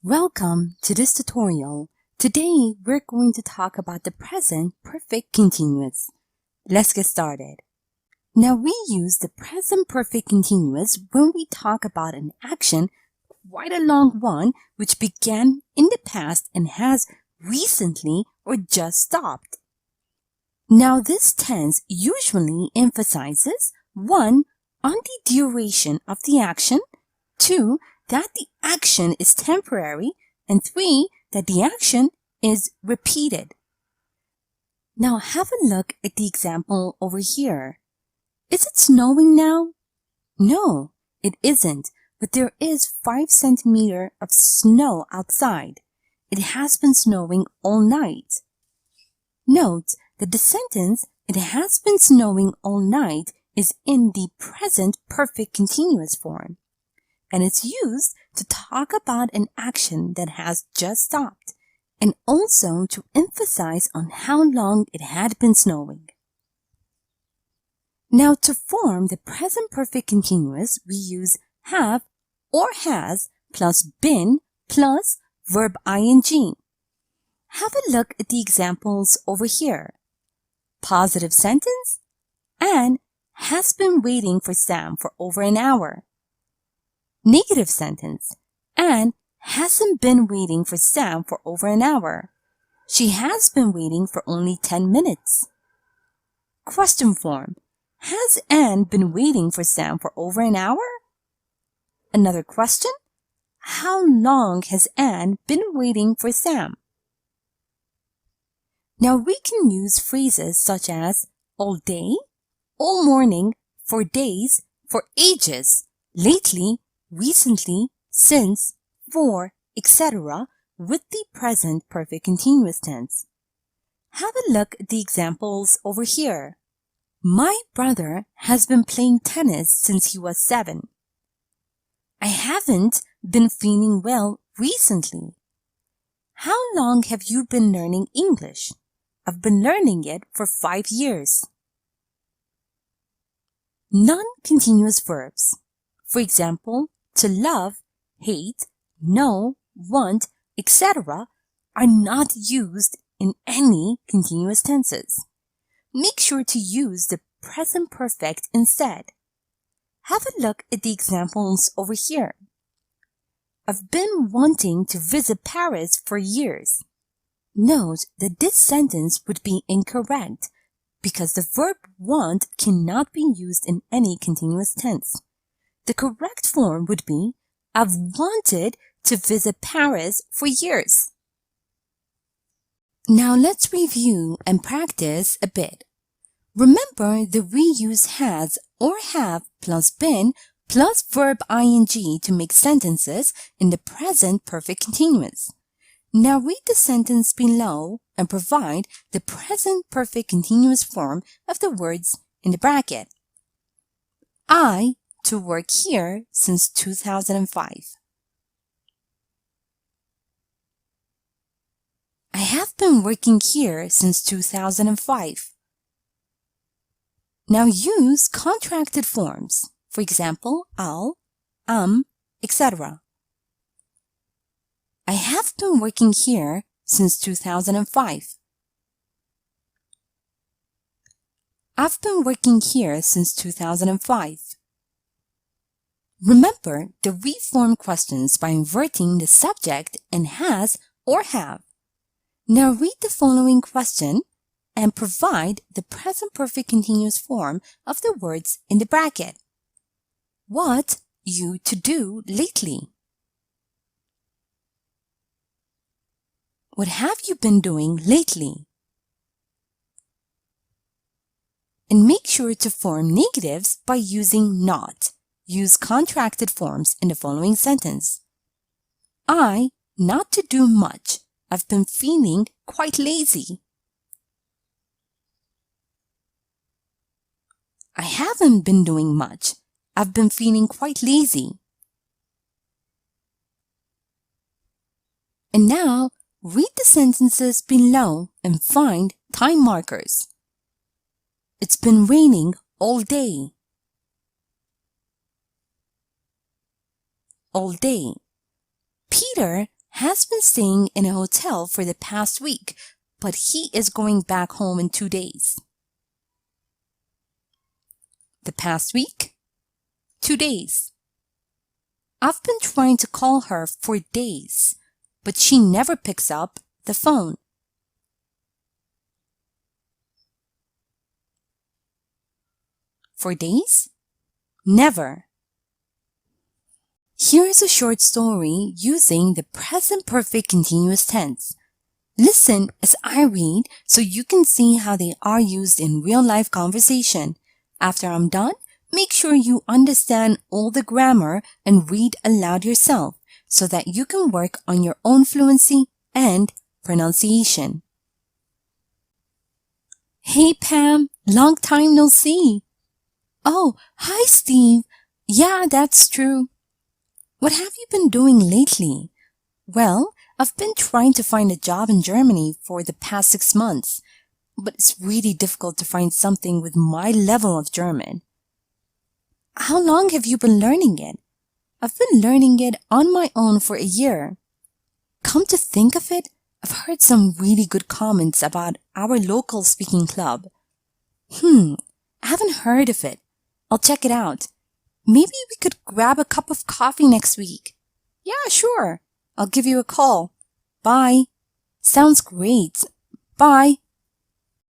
Welcome to this tutorial. Today, we're going to talk about the present perfect continuous. Let's get started. Now, we use the present perfect continuous when we talk about an action, quite a long one, which began in the past and has recently or just stopped. Now, this tense usually emphasizes 1. On the duration of the action, 2. That the action is temporary, and 3. That the action is repeated. Now have a look at the example over here. Is it snowing now? No, it isn't, but there is 5 centimeters of snow outside. It has been snowing all night. Note that the sentence, "It has been snowing all night," is in the present perfect continuous form, and it's used to talk about an action that has just stopped, and also to emphasize on how long it had been snowing. Now, to form the present perfect continuous, we use have or has plus been plus verb ing. Have a look at the examples over here. Positive sentence, Anne has been waiting for Sam for over an hour. Negative sentence, Anne hasn't been waiting for Sam for over an hour. She has been waiting for only 10 minutes. Question form, has Anne been waiting for Sam for over an hour? Another question, how long has Anne been waiting for Sam? Now we can use phrases such as all day, all morning, for days, for ages, lately, recently, since, for, etc. with the present perfect continuous tense. Have a look at the examples over here. My brother has been playing tennis since he was 7. I haven't been feeling well recently. How long have you been learning English? I've been learning it for 5 years. Non-continuous verbs. For example, to love, hate, know, want, etc. are not used in any continuous tenses. Make sure to use the present perfect instead. Have a look at the examples over here. I've been wanting to visit Paris for years. Note that this sentence would be incorrect because the verb want cannot be used in any continuous tense. The correct form would be, I've wanted to visit Paris for years. Now let's review and practice a bit. Remember that we use has or have plus been plus verb ing to make sentences in the present perfect continuous. Now read the sentence below and provide the present perfect continuous form of the words in the bracket. I to work here since 2005. I have been working here since 2005. Now use contracted forms. For example, I'll, etc. I have been working here since 2005. I've been working here since 2005. Remember that we form questions by inverting the subject and has or have. Now read the following question and provide the present perfect continuous form of the words in the bracket. What you to do lately? What have you been doing lately? And make sure to form negatives by using not. Use contracted forms in the following sentence. I not to do much. I've been feeling quite lazy. I haven't been doing much. I've been feeling quite lazy. And now, read the sentences below and find time markers. It's been raining all day. All day. Peter has been staying in a hotel for the past week, but he is going back home in 2 days. The past week, 2 days. I've been trying to call her for days, but she never picks up the phone. For days? Never. Here is a short story using the present perfect continuous tense. Listen as I read so you can see how they are used in real-life conversation. After I'm done, make sure you understand all the grammar and read aloud yourself so that you can work on your own fluency and pronunciation. Hey Pam, long time no see. Oh, hi Steve. Yeah, that's true. What have you been doing lately? Well, I've been trying to find a job in Germany for the past 6 months, but it's really difficult to find something with my level of German. How long have you been learning it? I've been learning it on my own for a year. Come to think of it, I've heard some really good comments about our local speaking club. I haven't heard of it. I'll check it out. Maybe we could grab a cup of coffee next week. Yeah, sure. I'll give you a call. Bye. Sounds great. Bye.